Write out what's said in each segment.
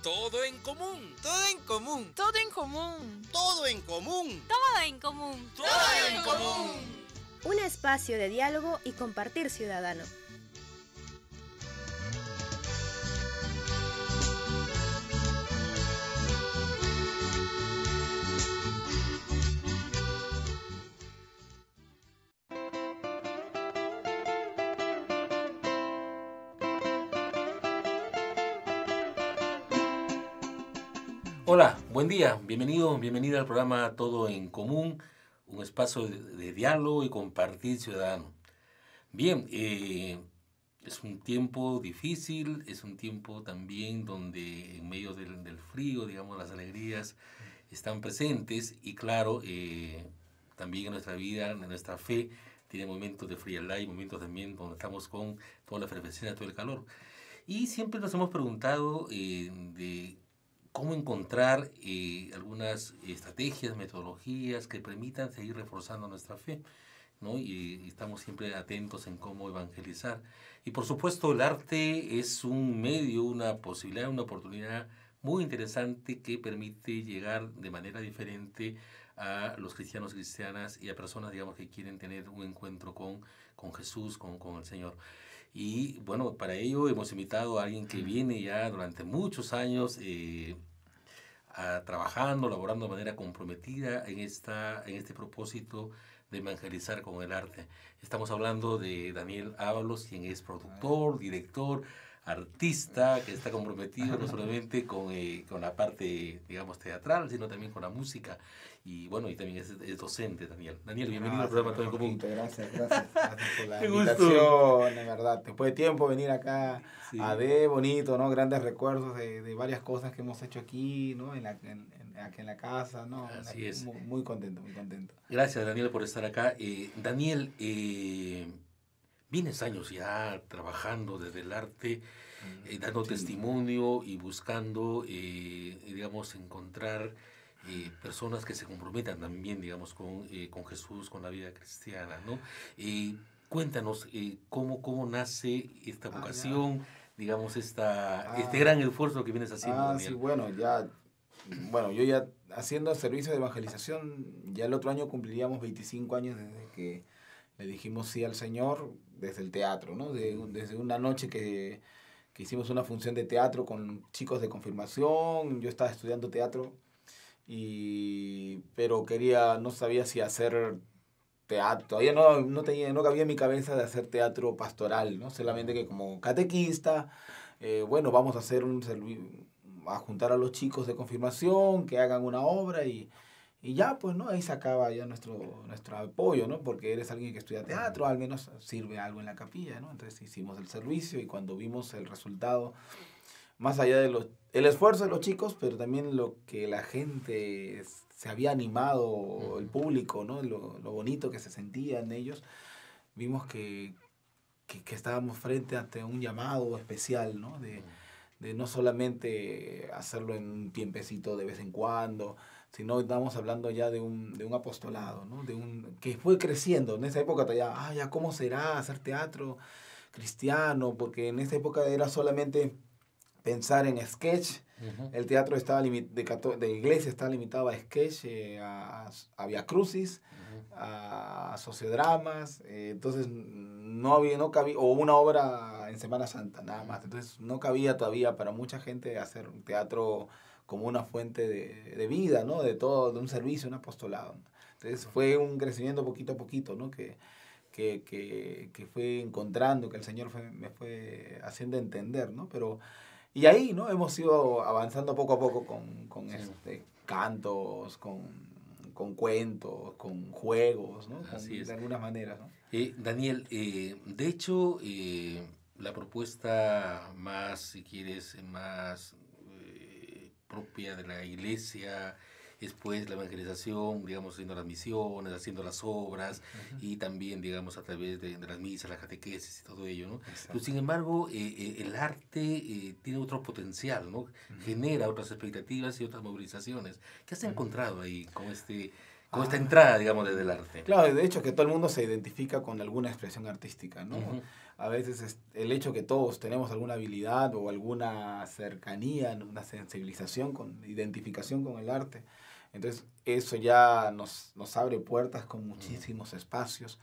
Todo en común. Todo en común. Todo en común. Todo en común. Todo en común. Todo en común. Un espacio de diálogo y compartir ciudadano. Hola, buen día, bienvenida al programa Todo en Común, un espacio de diálogo y compartir ciudadano. Bien, es un tiempo difícil, es un tiempo también donde en medio del frío, digamos, las alegrías están presentes y claro, también en nuestra vida, en nuestra fe, tiene momentos de frialdad y momentos también donde estamos con toda la efervescencia, todo el calor. Y siempre nos hemos preguntado de cómo encontrar algunas estrategias, metodologías que permitan seguir reforzando nuestra fe, ¿no? Y estamos siempre atentos en cómo evangelizar. Y por supuesto el arte es un medio, una posibilidad, una oportunidad muy interesante que permite llegar de manera diferente a los cristianos y cristianas y a personas, digamos, que quieren tener un encuentro con Jesús, con el Señor. Y bueno, para ello hemos invitado a alguien que viene ya durante muchos años trabajando, laborando de manera comprometida en este propósito de evangelizar con el arte. Estamos hablando de Daniel Ábalos, quien es productor, director, artista, que está comprometido no solamente con la parte, digamos, teatral, sino también con la música. Y bueno, y también es docente, Daniel. Daniel, bienvenido al programa Todo en Común. Gracias por la invitación, de verdad. Después de tiempo venir acá a ver, bonito, ¿no? Grandes recuerdos de varias cosas que hemos hecho aquí, ¿no? Aquí en la casa, ¿no? Así es. Muy contento, muy contento. Gracias, Daniel, por estar acá. Daniel, vienes años ya trabajando desde el arte, dando testimonio y buscando, digamos, encontrar personas que se comprometan también, digamos, con Jesús, con la vida cristiana, ¿no? Cuéntanos cómo nace esta vocación, digamos, este gran esfuerzo que vienes haciendo, Daniel. Sí, bueno, yo ya haciendo servicio de evangelización, ya el otro año cumpliríamos 25 años desde que le dijimos sí al Señor, desde el teatro, ¿no? Desde una noche que hicimos una función de teatro con chicos de confirmación. Yo estaba estudiando teatro, pero no sabía si hacer teatro. Todavía no cabía en mi cabeza de hacer teatro pastoral, ¿no? Solamente que como catequista, vamos a hacer a juntar a los chicos de confirmación que hagan una obra y ya, pues, ¿no? Ahí se acaba ya nuestro apoyo, ¿no? Porque eres alguien que estudia teatro, al menos sirve algo en la capilla, ¿no? Entonces hicimos el servicio y cuando vimos el resultado, más allá de el esfuerzo de los chicos, pero también lo que la gente se había animado, el público, ¿no? Lo bonito que se sentía en ellos, vimos que estábamos frente ante un llamado especial, ¿no? De no solamente hacerlo en un tiempecito de vez en cuando, sino estamos hablando ya de un apostolado, ¿no? Que fue creciendo. En esa época todavía, ¿cómo será hacer teatro cristiano? Porque en esa época era solamente pensar en sketch. El teatro de iglesia estaba limitado a sketch, a viacrucis, a sociodramas. Entonces no cabía, o una obra en Semana Santa, nada más. Entonces no cabía todavía para mucha gente hacer un teatro como una fuente de vida, ¿no? De un servicio, un apostolado. Entonces fue un crecimiento poquito a poquito, ¿no? Que fue encontrando, que el Señor me fue haciendo entender, ¿no? Y ahí, ¿no? Hemos ido avanzando poco a poco con cantos, con cuentos, con juegos, ¿no? De algunas maneras, ¿no? Daniel, de hecho, la propuesta más, si quieres, más propia de la iglesia es pues la evangelización, digamos, haciendo las misiones, haciendo las obras y también, digamos, a través de las misas, las catequesis y todo ello, ¿no? Pero sin embargo, el arte tiene otro potencial, ¿no? Genera otras expectativas y otras movilizaciones. ¿Qué has encontrado ahí con con esta entrada, digamos, desde el arte. Claro, de hecho que todo el mundo se identifica con alguna expresión artística, ¿no? Ujú. A veces el hecho que todos tenemos alguna habilidad o alguna cercanía, ¿no? Una sensibilización, identificación con el arte. Entonces eso ya nos abre puertas con muchísimos espacios.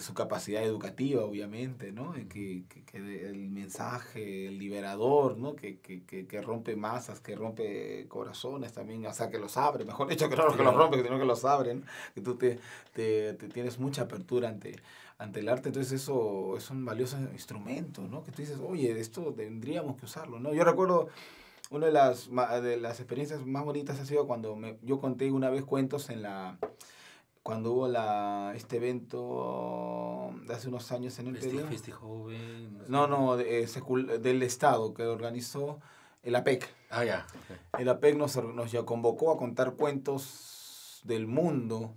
Su capacidad educativa, obviamente, ¿no? El mensaje, el liberador, ¿no? Que rompe masas, que rompe corazones también, o sea, que los abre, mejor dicho, que no que los rompe, sino que los abre, ¿no? Que tú te tienes mucha apertura ante el arte, entonces eso es un valioso instrumento, ¿no? Que tú dices, oye, esto tendríamos que usarlo, ¿no? Yo recuerdo una de las experiencias más bonitas ha sido cuando yo conté una vez cuentos cuando hubo este evento de hace unos años en el Perú. Joven. No, del Estado, que organizó el APEC. Ah, ya. Okay. El APEC nos ya convocó a contar cuentos del mundo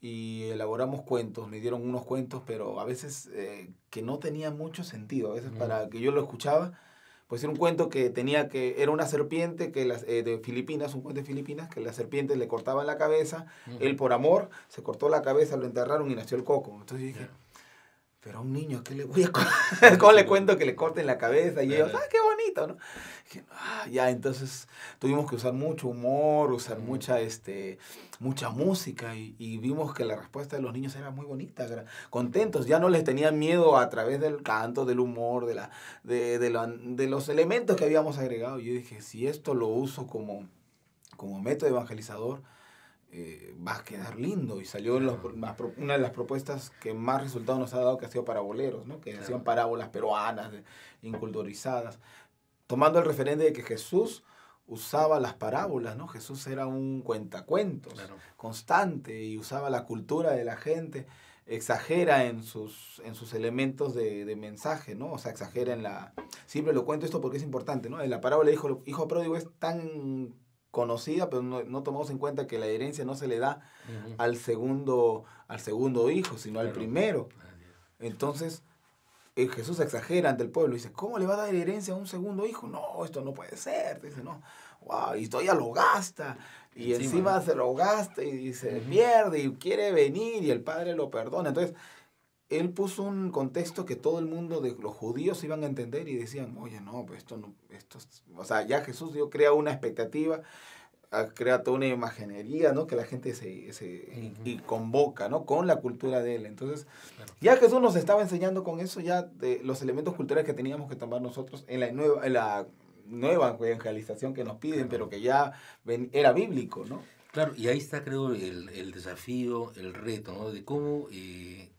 y elaboramos cuentos. Me dieron unos cuentos, pero a veces que no tenían mucho sentido. A veces para que yo lo escuchaba, pues era un cuento era una serpiente de Filipinas, un cuento de Filipinas, que la serpiente le cortaban la cabeza, él por amor se cortó la cabeza, lo enterraron y nació el coco. Entonces yo dije, pero a un niño, ¿qué le voy a contar? ¿Cómo le cuento que le corten la cabeza? Y ellos, qué bonito, ¿no? Dije, ya, entonces tuvimos que usar mucho humor, usar mucha música y vimos que la respuesta de los niños era muy bonita, contentos, ya no les tenían miedo a través del canto, del humor, de los elementos que habíamos agregado. Yo dije, si esto lo uso como método evangelizador, va a quedar lindo. Y salió una de las propuestas que más resultados nos ha dado, que ha sido paraboleros, ¿no? Que hacían parábolas peruanas, inculturizadas, tomando el referente de que Jesús usaba las parábolas, ¿no? Jesús era un cuentacuentos constante y usaba la cultura de la gente, exagera en sus elementos de mensaje, ¿no? O sea, exagera siempre lo cuento esto porque es importante, ¿no? En la parábola de hijo pródigo es tan conocida, pero no tomamos en cuenta que la herencia no se le da al segundo hijo, sino al primero. Entonces, Jesús exagera ante el pueblo y dice, ¿cómo le va a dar herencia a un segundo hijo? No, esto no puede ser. Dice, no, wow, y todavía lo gasta. Y encima se lo gasta y se pierde y quiere venir y el padre lo perdona. Entonces, él puso un contexto que todo el mundo de los judíos iban a entender y decían, oye, no, pues o sea, ya Jesús crea una expectativa, crea toda una imaginería, ¿no? Que la gente y convoca, ¿no? Con la cultura de él. Entonces, ya Jesús nos estaba enseñando con eso ya de los elementos culturales que teníamos que tomar nosotros en la nueva evangelización que nos piden, pero que ya era bíblico, ¿no? Claro, y ahí está, creo, el desafío, el reto, ¿no? De cómo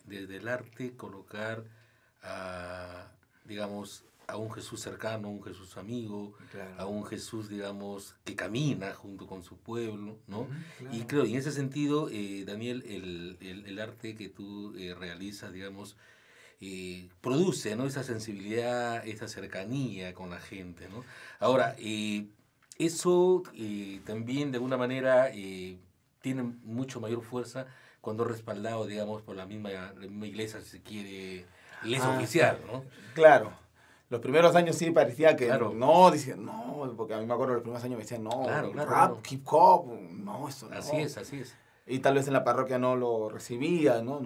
desde el arte colocar digamos, a un Jesús cercano, a un Jesús amigo, a un Jesús, digamos, que camina junto con su pueblo, ¿no? Claro. Y creo, y en ese sentido, Daniel, el arte que tú realizas, digamos, produce, ¿no? Esa sensibilidad, esa cercanía con la gente, ¿no? Ahora, eso también de alguna manera tiene mucho mayor fuerza cuando es respaldado, digamos, por la misma iglesia, si se quiere, iglesia oficial, ¿no? Claro. Los primeros años sí parecía que decían, no, porque a mí me acuerdo los primeros años me decían, no, rap, hip hop, no, eso no. Así es. Y tal vez en la parroquia no lo recibía, ¿no?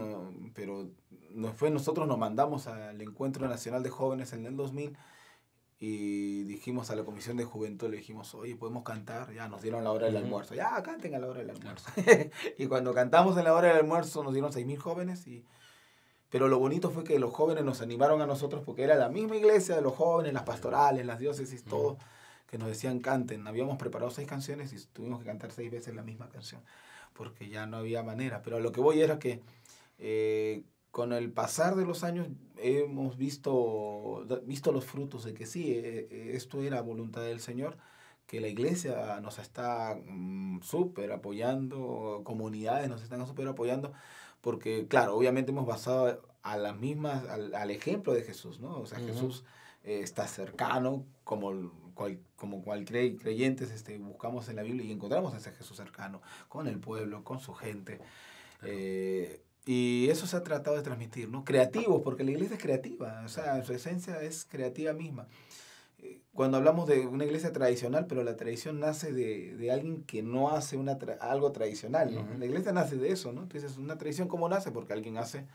Pero nosotros nos mandamos al Encuentro Nacional de Jóvenes en el 2000 y dijimos a la Comisión de Juventud, le dijimos, oye, ¿podemos cantar? Ya nos dieron la hora del almuerzo. Ya, canten a la hora del almuerzo. Y cuando cantamos en la hora del almuerzo nos dieron 6.000 jóvenes. Pero lo bonito fue que los jóvenes nos animaron a nosotros porque era la misma iglesia de los jóvenes, las pastorales, las diócesis, todo, que nos decían canten. Habíamos preparado 6 canciones y tuvimos que cantar 6 veces la misma canción porque ya no había manera. Pero a lo que voy era que con el pasar de los años hemos visto los frutos de que sí, esto era voluntad del Señor, que la iglesia nos está súper apoyando, comunidades nos están súper apoyando, porque claro, obviamente hemos basado a las mismas, al ejemplo de Jesús, ¿no? O sea, Jesús está cercano, como cualquier creyentes buscamos en la Biblia y encontramos a ese Jesús cercano, con el pueblo, con su gente. Y eso se ha tratado de transmitir, ¿no? Creativos, porque la iglesia es creativa, o sea, en su esencia es creativa misma. cuando hablamos de una iglesia tradicional, pero la tradición nace de alguien que no hace algo tradicional, ¿no? Ujú. La iglesia nace de eso, ¿no? Entonces, una tradición, ¿cómo nace? Porque alguien hace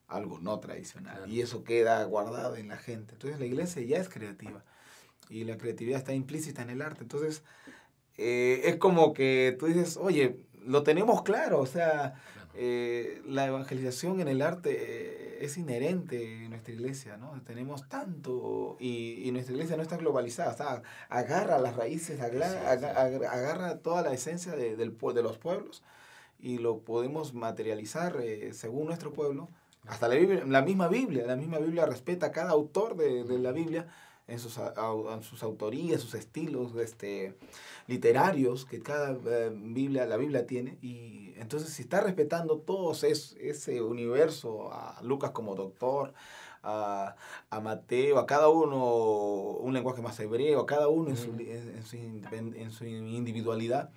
algo no tradicional, Claro. y eso queda guardado en la gente. Entonces, la iglesia ya es creativa, y la creatividad está implícita en el arte. Entonces, es como que tú dices, oye, lo tenemos claro, o sea, la evangelización en el arte es inherente en nuestra iglesia, ¿no? Tenemos tanto, y nuestra iglesia no está globalizada, o sea, agarra las raíces, agarra toda la esencia de los pueblos, y lo podemos materializar según nuestro pueblo. Hasta la misma Biblia respeta a cada autor de la Biblia en sus autorías, sus estilos literarios que cada la Biblia tiene. Y entonces, si está respetando todos ese universo, a Lucas como doctor, a Mateo, a cada uno un lenguaje más hebreo, a cada uno en su individualidad,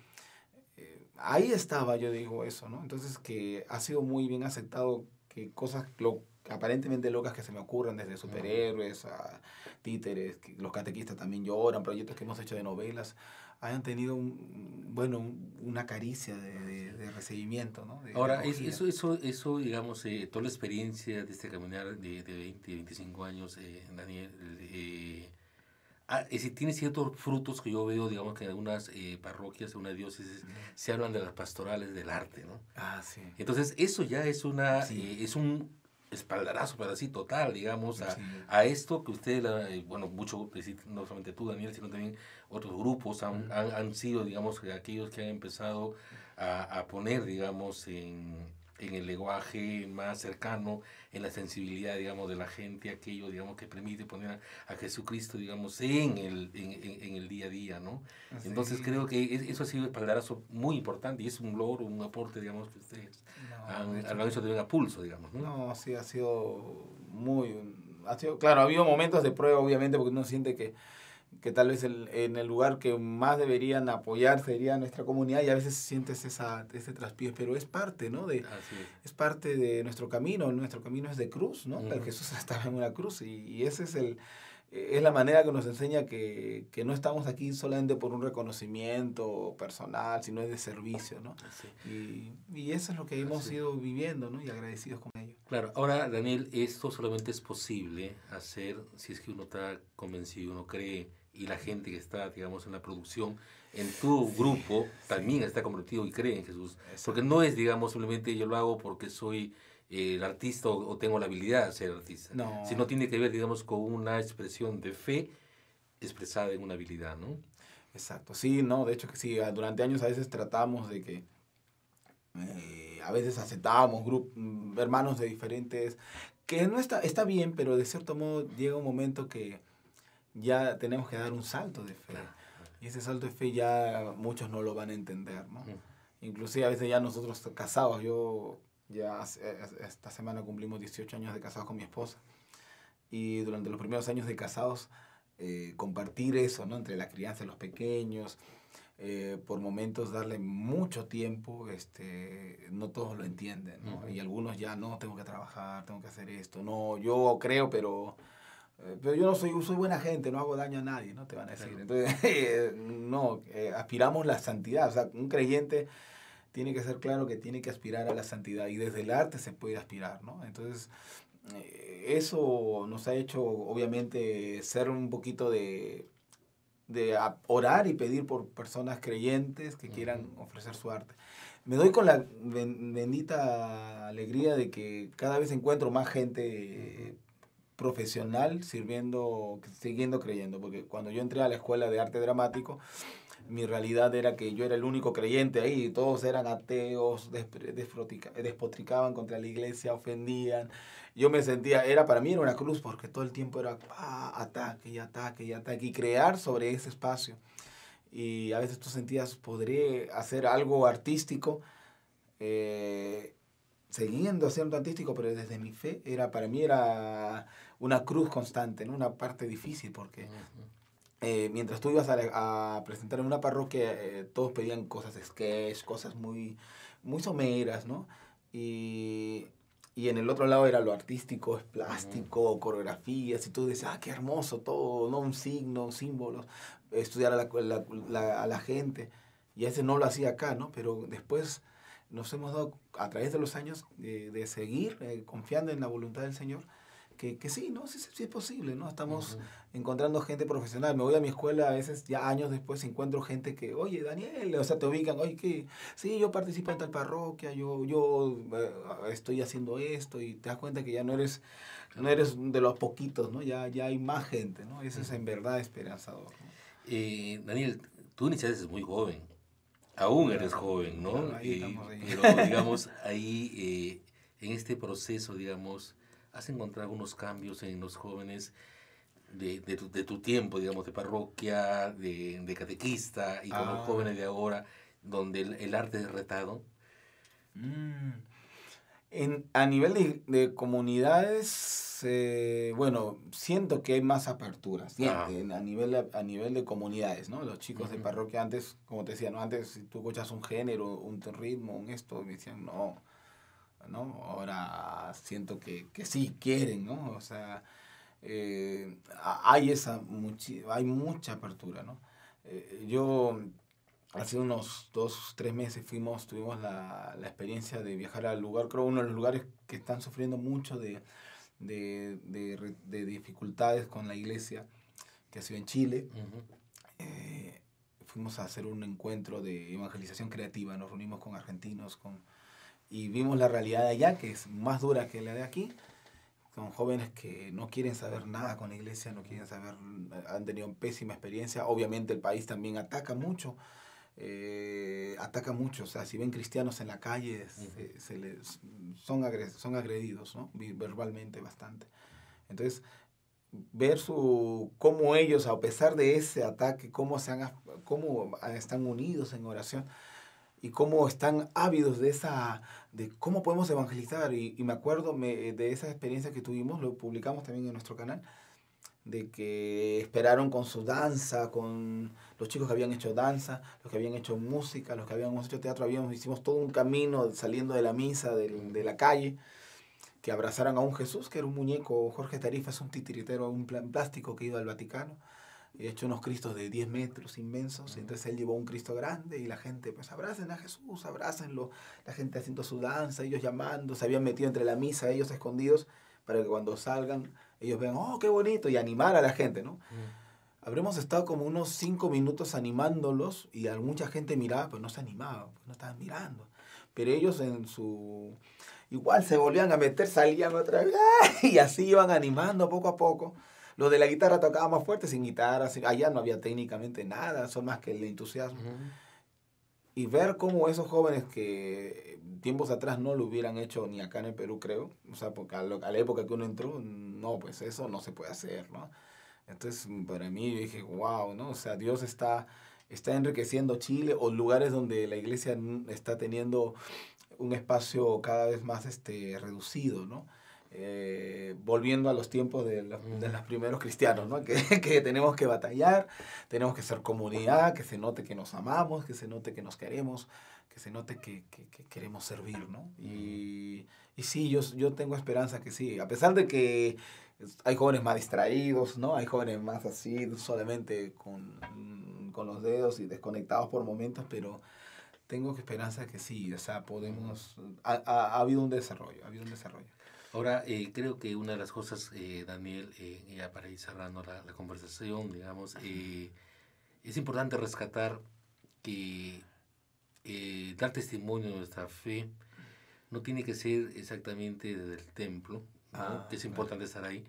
ahí estaba, yo digo eso, ¿no? Entonces, que ha sido muy bien aceptado que cosas aparentemente locas que se me ocurren, desde superhéroes a títeres, que los catequistas también lloran, proyectos que hemos hecho de novelas, hayan tenido una caricia de recibimiento, ¿no? Ahora, de acogida. eso digamos, toda la experiencia de este caminar de 20, 25 años, Daniel, es decir, tiene ciertos frutos que yo veo, digamos, que en algunas parroquias, en algunas diócesis, se hablan de las pastorales del arte, ¿no? Ah, sí. Entonces, eso ya es es un espaldarazo, pero así total, digamos, Sí. a esto que ustedes, mucho, no solamente tú, Daniel, sino también otros grupos han sido, digamos, aquellos que han empezado a poner, digamos, en el lenguaje más cercano, en la sensibilidad, digamos, de la gente, aquello, digamos, que permite poner a Jesucristo, digamos, en el día a día, ¿no? Sí. Entonces creo que eso ha sido un espaldarazo muy importante y es un logro, un aporte, digamos, que ustedes han hecho también a pulso, digamos, ¿no? No, sí, ha sido claro, ha habido momentos de prueba, obviamente, porque uno siente que tal vez en el lugar que más deberían apoyar sería nuestra comunidad, y a veces sientes ese traspié, pero es parte, ¿no? Así Es parte de nuestro camino es de cruz, ¿no? Ujú. Jesús estaba en una cruz, y ese es la manera que nos enseña que no estamos aquí solamente por un reconocimiento personal, sino es de servicio, ¿no? Y eso es lo que hemos ido viviendo, ¿no? Y agradecidos con ello. Claro, ahora, Daniel, esto solamente es posible hacer si es que uno está convencido, uno cree, y la gente que está, digamos, en la producción, en tu grupo, también está comprometido y cree en Jesús. Porque no es, digamos, simplemente yo lo hago porque soy el artista o tengo la habilidad de ser artista. No. Sino tiene que ver, digamos, con una expresión de fe expresada en una habilidad, ¿no? Exacto, sí, no, de hecho que sí, durante años a veces tratamos de que, a veces aceptábamos hermanos de diferentes, que no está bien, pero de cierto modo llega un momento que ya tenemos que dar un salto de fe. Y ese salto de fe ya muchos no lo van a entender, ¿no? Inclusive a veces ya nosotros casados, esta semana cumplimos 18 años de casados con mi esposa. Y durante los primeros años de casados, compartir eso, ¿no? Entre la crianza de los pequeños, por momentos darle mucho tiempo, no todos lo entienden, ¿no? Uh-huh. Y algunos ya, no, tengo que trabajar, tengo que hacer esto, no, yo creo, pero yo no soy buena gente, no hago daño a nadie, ¿no? Te van a decir. Claro. Entonces, aspiramos la santidad, o sea, un creyente tiene que ser claro que tiene que aspirar a la santidad, y desde el arte se puede aspirar, ¿no? Entonces, eso nos ha hecho, obviamente, ser un poquito de orar y pedir por personas creyentes que quieran ofrecer su arte. Me doy con la bendita alegría de que cada vez encuentro más gente profesional siguiendo creyendo, porque cuando yo entré a la escuela de arte dramático, mi realidad era que yo era el único creyente ahí, todos eran ateos, despotricaban contra la iglesia, ofendían. Yo me sentía, para mí era una cruz, porque todo el tiempo era ataque y ataque y ataque, y crear sobre ese espacio. Y a veces tú sentías, podré hacer algo artístico, siguiendo haciendo artístico, pero desde mi fe, para mí era una cruz constante, ¿no? Una parte difícil, porque mientras tú ibas a presentar en una parroquia, todos pedían cosas de sketch, cosas muy, muy someras, ¿no? Y Y en el otro lado era lo artístico, es plástico, coreografías, y tú dices, qué hermoso todo, ¿no? Un signo, símbolos, estudiar a la gente. Y ese no lo hacía acá, ¿no? Pero después nos hemos dado, a través de los años, de seguir confiando en la voluntad del Señor, que sí, ¿no? Sí es posible, ¿no? Estamos encontrando gente profesional. Me voy a mi escuela, a veces ya años después encuentro gente que, oye, Daniel, o sea, te ubican, oye, que sí, yo participo en tal parroquia, yo estoy haciendo esto, y te das cuenta que ya no eres de los poquitos, ¿no? Ya hay más gente, ¿no? Eso es en verdad esperanzador, ¿no? Daniel, tú iniciaste muy joven, aún eres joven, ¿no? Claro, ahí estamos ahí. Pero, digamos, ahí, en este proceso, digamos, ¿has encontrado algunos cambios en los jóvenes de tu tiempo, digamos, de parroquia, de catequista, y con los jóvenes de ahora, donde el arte es retado? A nivel de comunidades, bueno, siento que hay más apertura, a nivel de comunidades, ¿no? Los chicos de parroquia antes, como te decía, ¿no? Antes si tú escuchas un género, un ritmo, me decían, no. Ahora siento que sí quieren, ¿no? O sea, hay mucha apertura, ¿no? Yo hace unos 2-3 meses tuvimos la experiencia de viajar al lugar, creo uno de los lugares que están sufriendo mucho de dificultades con la iglesia, que ha sido en Chile. Fuimos a hacer un encuentro de evangelización creativa, nos reunimos con argentinos, y vimos la realidad de allá, que es más dura que la de aquí. Son jóvenes que no quieren saber nada con la iglesia, han tenido pésima experiencia. Obviamente el país también ataca mucho, o sea, si ven cristianos en la calle, son agredidos, ¿no? Verbalmente bastante. Entonces, ver cómo ellos, a pesar de ese ataque, cómo están unidos en oración, y cómo están ávidos de cómo podemos evangelizar. Y me acuerdo de esa experiencia que tuvimos, lo publicamos también en nuestro canal, de que esperaron con su danza, con los chicos que habían hecho danza, los que habían hecho música, los que habíamos hecho teatro, hicimos todo un camino saliendo de la misa, de la calle, que abrazaran a un Jesús, que era un muñeco. Jorge Tarifa es un titiritero, un plástico que iba al Vaticano, y ha hecho unos cristos de 10 metros inmensos. Entonces él llevó un Cristo grande, y la gente, pues, abracen a Jesús, abrácenlo. La gente haciendo su danza, ellos llamando, se habían metido entre la misa, ellos escondidos, para que cuando salgan, ellos vean, oh, qué bonito, y animar a la gente, ¿no? Habremos estado como unos 5 minutos animándolos, y a mucha gente miraba, pero no se animaba, no estaban mirando. Pero ellos igual se volvían a meter, salían otra vez, y así iban animando poco a poco. Los de la guitarra tocaban más fuerte, sin guitarra, allá no había técnicamente nada, son más que el entusiasmo. Y ver cómo esos jóvenes que tiempos atrás no lo hubieran hecho ni acá en el Perú, creo, o sea, porque a la época que uno entró, no, pues eso no se puede hacer, ¿no? Entonces, para mí, yo dije, wow, ¿no? O sea, Dios está enriqueciendo Chile, o lugares donde la iglesia está teniendo un espacio cada vez más reducido, ¿no? Volviendo a los tiempos de los primeros cristianos, ¿no? Que tenemos que batallar, tenemos que ser comunidad, que se note que nos amamos, que se note que nos queremos, que se note que queremos servir, ¿no? Y sí, yo tengo esperanza que sí, a pesar de que hay jóvenes más distraídos, ¿no? Hay jóvenes más así, solamente con los dedos y desconectados por momentos, pero tengo esperanza que sí, o sea, ha habido un desarrollo, Ahora, creo que una de las cosas, Daniel, ya para ir cerrando la conversación, digamos, es importante rescatar que dar testimonio de nuestra fe no tiene que ser exactamente desde el templo, ¿no? Que es importante estar ahí,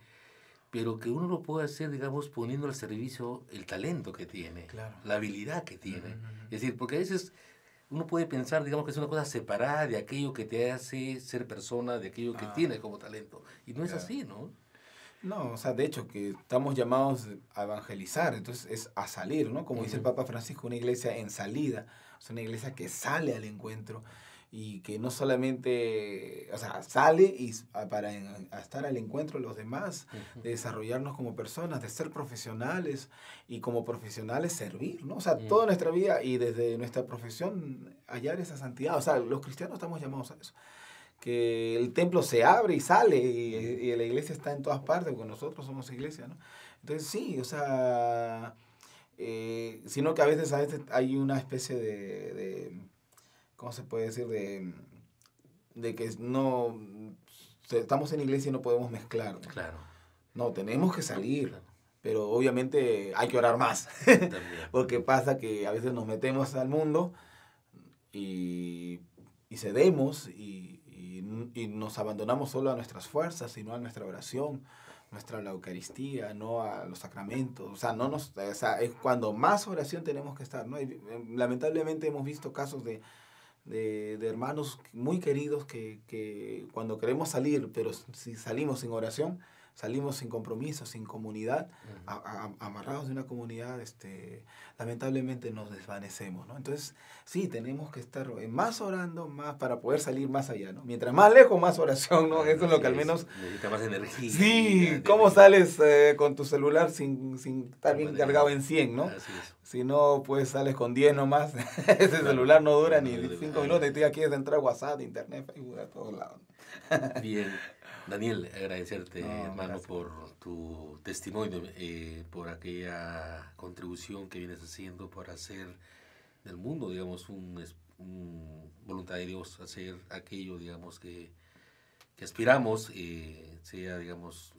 pero que uno lo puede hacer, digamos, poniendo al servicio el talento que tiene, la habilidad que tiene. Es decir, porque a veces uno puede pensar, digamos, que es una cosa separada de aquello que te hace ser persona, de aquello que tienes como talento. Y no es así, ¿no? No, o sea, de hecho, que estamos llamados a evangelizar, entonces es a salir, ¿no? Como dice el Papa Francisco, una iglesia en salida, es una iglesia que sale al encuentro, y que no solamente, o sea, sale para estar al encuentro de los demás, de desarrollarnos como personas, de ser profesionales, y como profesionales servir, ¿no? O sea, toda nuestra vida y desde nuestra profesión hallar esa santidad. O sea, los cristianos estamos llamados a eso. que el templo se abre y sale y la iglesia está en todas partes, porque nosotros somos iglesia, ¿no? Entonces sí, o sea, sino que a veces hay una especie de ¿cómo se puede decir? De que no, estamos en iglesia y no podemos mezclar, ¿no? Claro. No, tenemos que salir, Claro. pero obviamente hay que orar más, También. porque pasa que a veces nos metemos al mundo y cedemos y nos abandonamos solo a nuestras fuerzas y no a nuestra oración, la Eucaristía, no a los sacramentos. O sea, es cuando más oración tenemos que estar, ¿no? Y, lamentablemente hemos visto casos de hermanos muy queridos que cuando queremos salir, pero si salimos sin oración, salimos sin compromiso, sin comunidad, amarrados de una comunidad, lamentablemente nos desvanecemos, ¿no? Entonces, sí, tenemos que estar más orando, más para poder salir más allá, ¿no? Mientras más lejos, más oración, ¿no? Eso es lo que al menos... Necesita más energía. Sí, ¿cómo sales con tu celular sin estar bien cargado en 100, ¿no? Así es. Si no, pues sales con 10 nomás. Ese celular no dura ni 5 minutos y tú ya quieres entrar a WhatsApp, Internet, Facebook, a todos lados. Bien. Daniel, agradecerte, hermano, gracias. por tu testimonio, por aquella contribución que vienes haciendo para hacer del mundo, digamos, un voluntad de Dios, hacer aquello, digamos, que aspiramos, sea, digamos,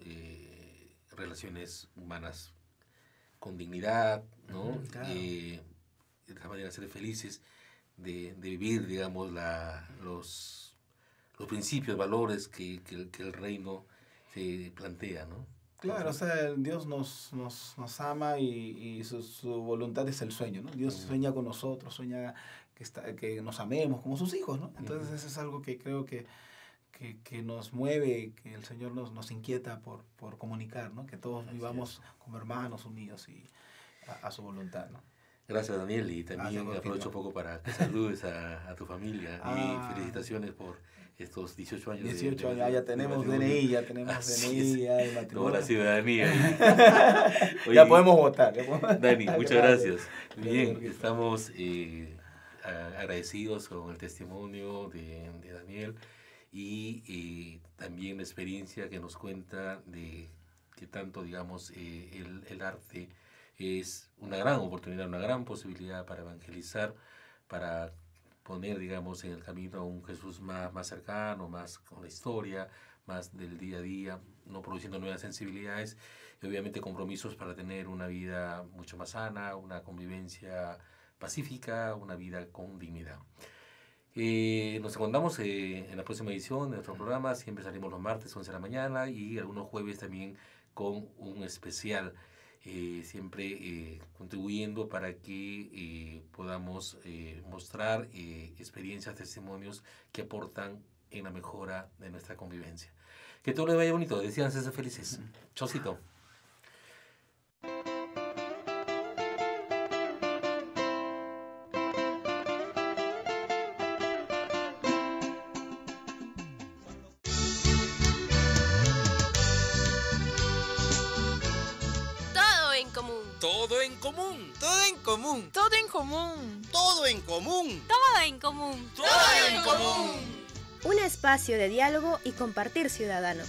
relaciones humanas con dignidad, ¿no? Claro. De esta manera ser felices, de vivir, digamos, los principios, valores que el reino se plantea, ¿no? Claro, o sea, Dios nos ama y su voluntad es el sueño, ¿no? Dios sueña con nosotros, sueña que nos amemos como sus hijos, ¿no? Entonces eso es algo que creo que nos mueve, que el Señor nos inquieta por comunicar, ¿no? Que todos vivamos como hermanos unidos y a su voluntad, ¿no? Gracias, Daniel, y también Gracias, aprovecho un poco para que saludes a tu familia y felicitaciones por estos 18 años. 18 años, ya tenemos DNI, ya tenemos DNI, ya hay matrimonio. Toda la ciudadanía. Oye, Ya podemos votar. Dani, muchas gracias. Bien, Gracias. estamos agradecidos con el testimonio de Daniel y también la experiencia que nos cuenta de que tanto, digamos, el arte es una gran oportunidad, una gran posibilidad para evangelizar, para poner, digamos, en el camino a un Jesús más cercano, más con la historia, más del día a día, no produciendo nuevas sensibilidades y obviamente compromisos para tener una vida mucho más sana, una convivencia pacífica, una vida con dignidad. Nos encontramos en la próxima edición de nuestro programa. Siempre salimos los martes 11 de la mañana y algunos jueves también con un especial, siempre contribuyendo para que podamos mostrar experiencias, testimonios que aportan en la mejora de nuestra convivencia. Que todo les vaya bonito, decían ser felices. Chaucito. Todo en común. Todo en común. Todo en común. Todo en común. Todo en común. Todo en común. Todo en común. Un espacio de diálogo y compartir ciudadano.